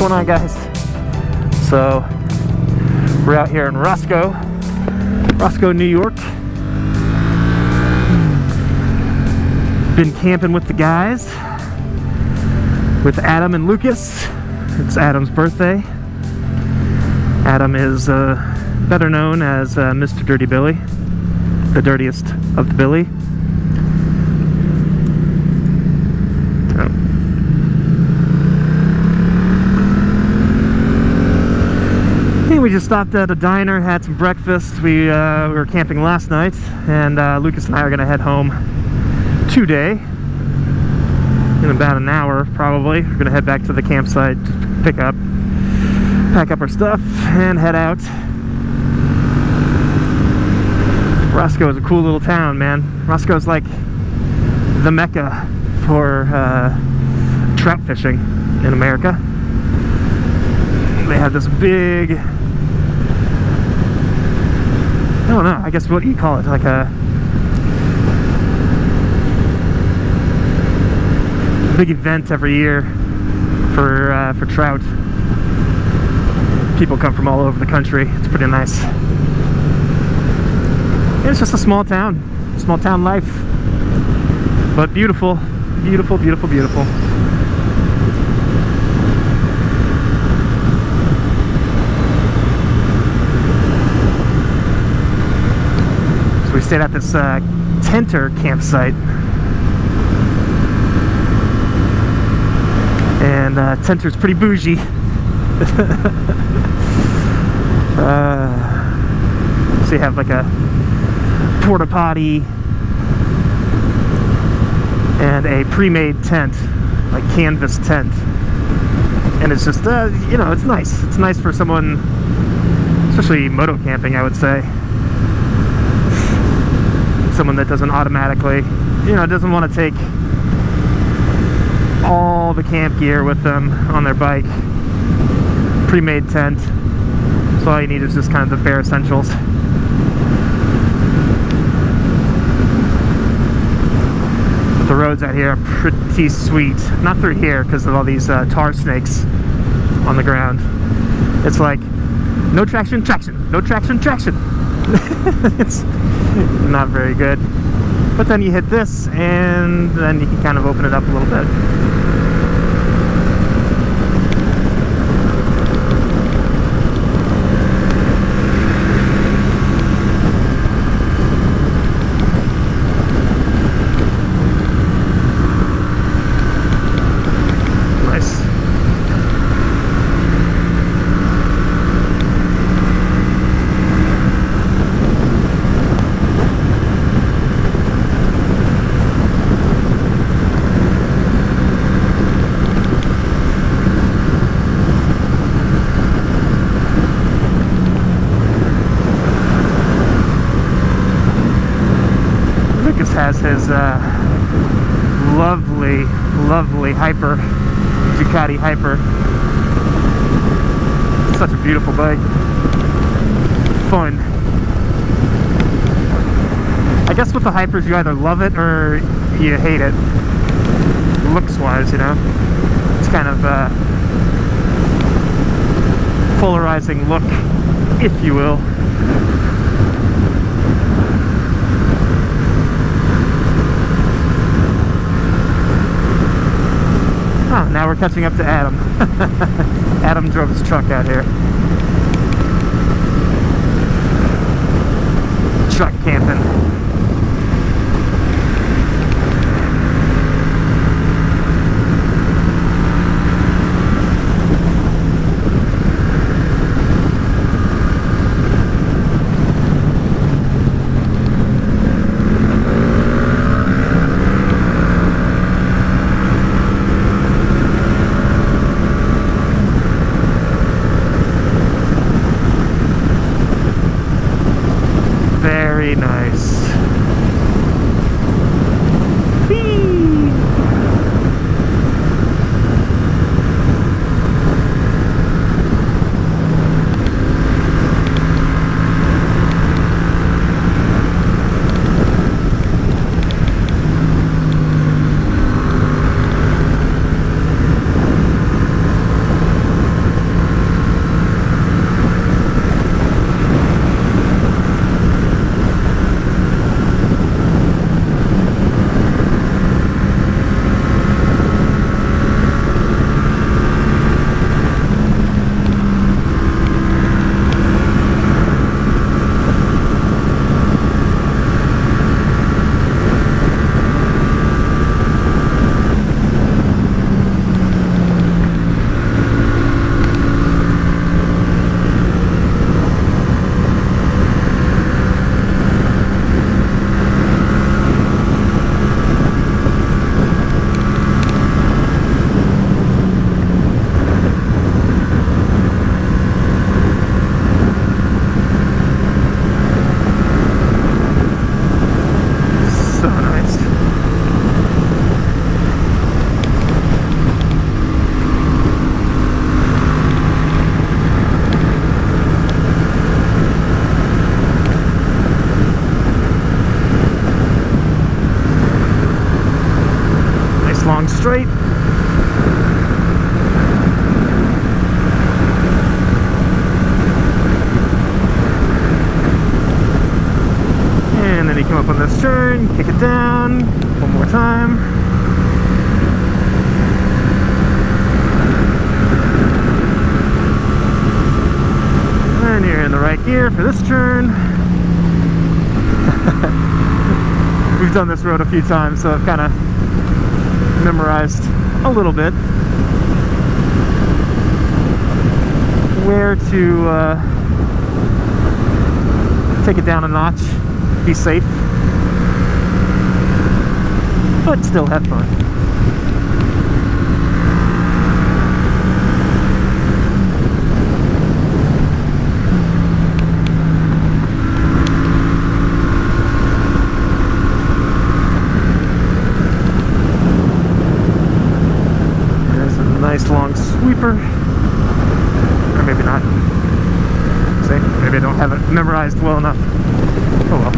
going on, guys? So we're out here in Roscoe, New York. Been camping with the guys, with Adam and Lucas. It's Adam's birthday. Adam is better known as Mr. Dirty Billy, the dirtiest of the Billy. We just stopped at a diner, had some breakfast. We were camping last night, and Lucas and I are going to head home today in about an hour, probably. We're going to head back to the campsite, just pack up our stuff, and head out. Roscoe is a cool little town, man. Roscoe's like the mecca for trout fishing in America. They have this big, I don't know, I guess what you call it, like a big event every year for trout. People come from all over the country. It's pretty nice. It's just a small town life, but beautiful, beautiful, beautiful, beautiful. We stayed at this tenter campsite, and tenter's pretty bougie. So you have like a porta potty and a pre-made tent, like canvas tent, and it's just you know, it's nice. It's nice for someone, especially moto camping, I would say. Someone that doesn't automatically, you know, doesn't want to take all the camp gear with them on their bike. Pre-made tent, so all you need is just kind of the bare essentials. But the roads out here are pretty sweet. Not through here because of all these tar snakes on the ground. It's like no traction, traction, no traction, traction. It's not very good, but then you hit this and then you can kind of open it up a little bit. Has his lovely Hyper, Ducati Hyper. Such a beautiful bike. Fun. I guess with the Hypers you either love it or you hate it. Looks wise, you know. It's kind of a polarizing look, if you will. Oh, now we're catching up to Adam. Adam drove his truck out here. Truck camping. Very nice. long straight. And then you come up on this turn, kick it down, one more time. And you're in the right gear for this turn. We've done this road a few times, so I've kind of memorized a little bit where to take it down a notch, be safe, but still have fun. Nice long sweeper, or maybe not. See, maybe I don't have it memorized well enough. Oh well.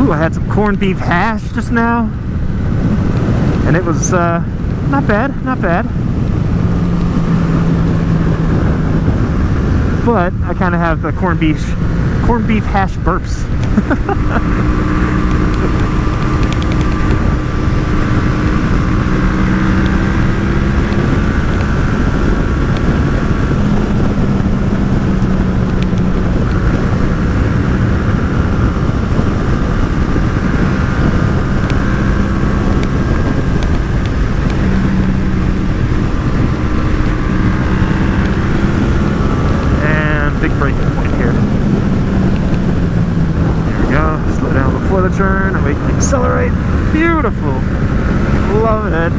Ooh, I had some corned beef hash just now, and it was not bad, not bad. But I kind of have the corned beef hash burps. Turn and we can accelerate. Beautiful. Love it.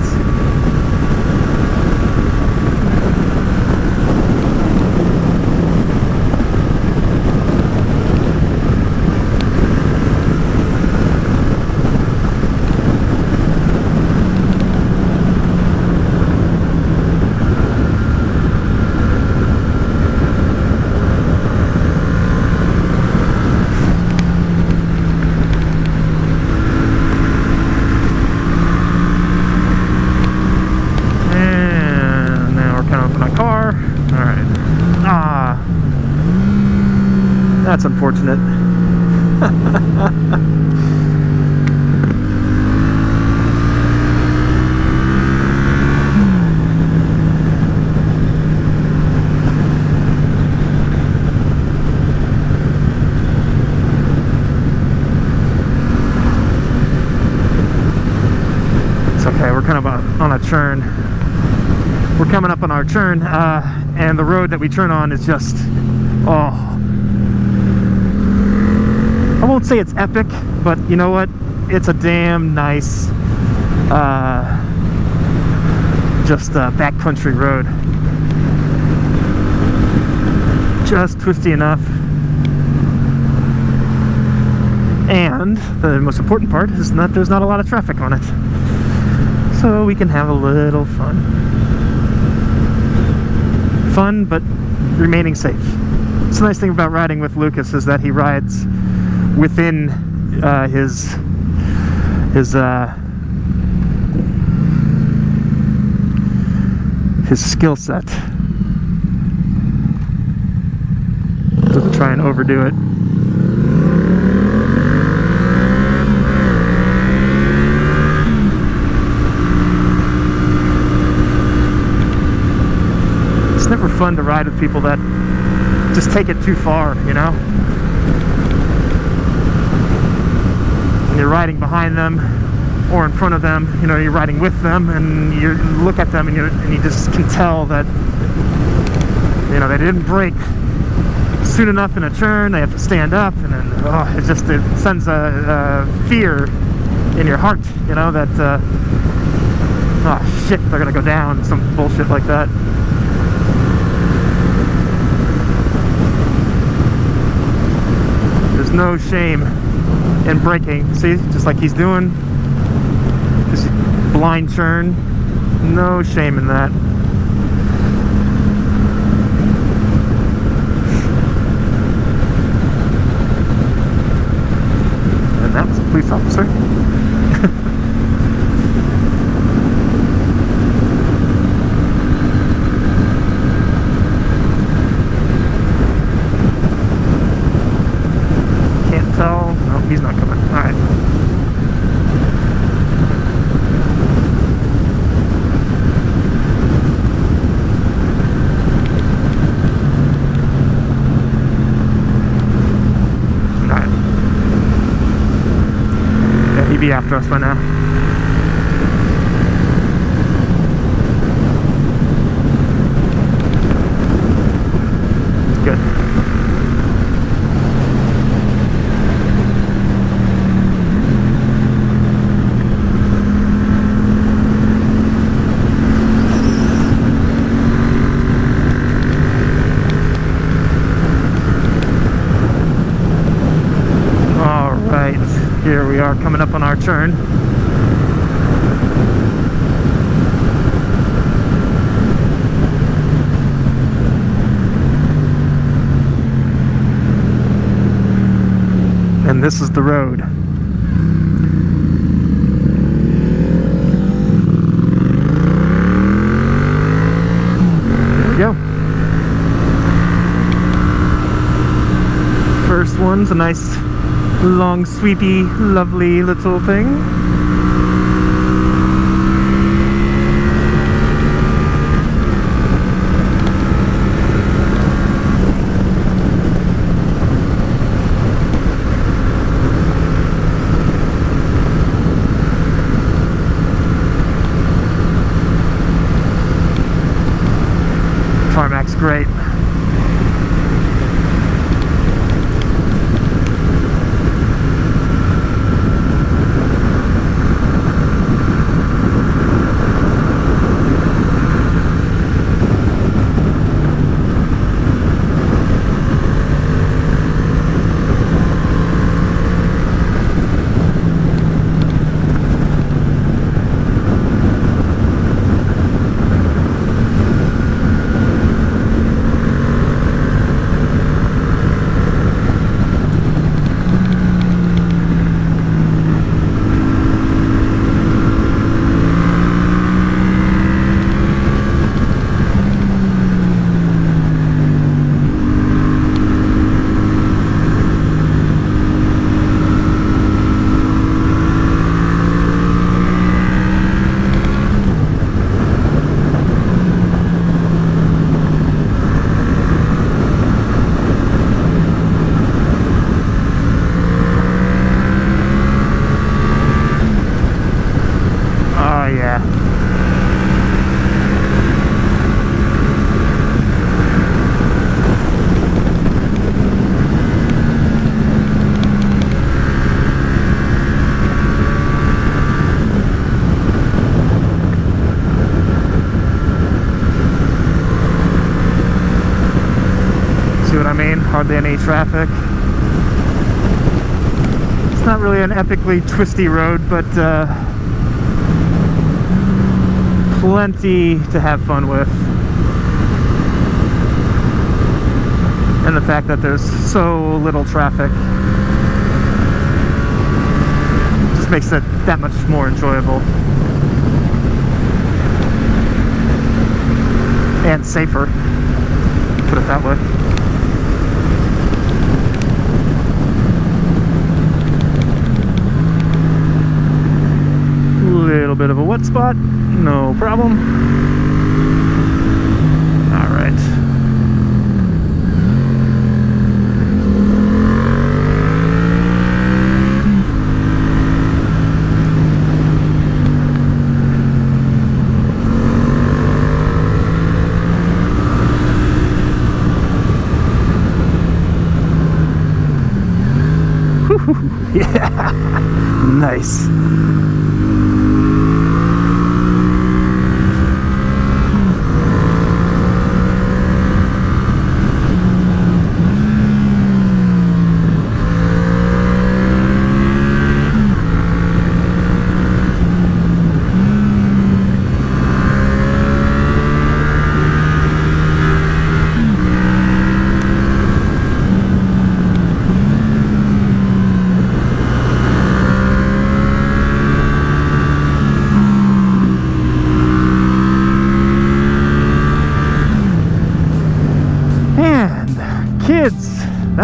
That's unfortunate. It's okay, we're kind of on a churn. We're coming up on our turn, and the road that we turn on is just, oh, I won't say it's epic, but you know what? It's a damn nice, just backcountry road. Just twisty enough. And the most important part is that there's not a lot of traffic on it. So we can have a little fun. Fun, but remaining safe. It's the nice thing about riding with Lucas is that he rides within his skill set. Doesn't try and overdo it. It's never fun to ride with people that just take it too far, you know? When you're riding behind them or in front of them, you know, you're riding with them and you look at them and you just can tell that, you know, they didn't brake soon enough in a turn. They have to stand up, and then it sends a fear in your heart, you know, that oh shit, they're gonna go down, some bullshit like that. There's no shame in braking. See, just like he's doing, just blind turn. No shame in that. And that police officer. Can't tell. No, he's not coming. All right. Be after us by now. Good. All right. Here we are coming up on our turn. And this is the road. There we go. First one's a nice long, sweepy, lovely little thing. Tarmac's great. Hardly any traffic. It's not really an epically twisty road, but plenty to have fun with. And the fact that there's so little traffic just makes it that much more enjoyable. And safer, put it that way. Little bit of a wet spot, no problem. All right. Yeah, nice.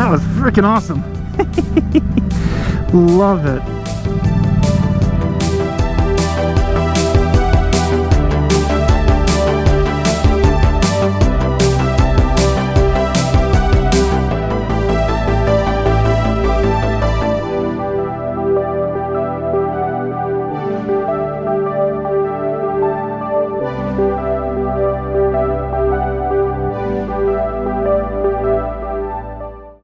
That was freaking awesome. Love it.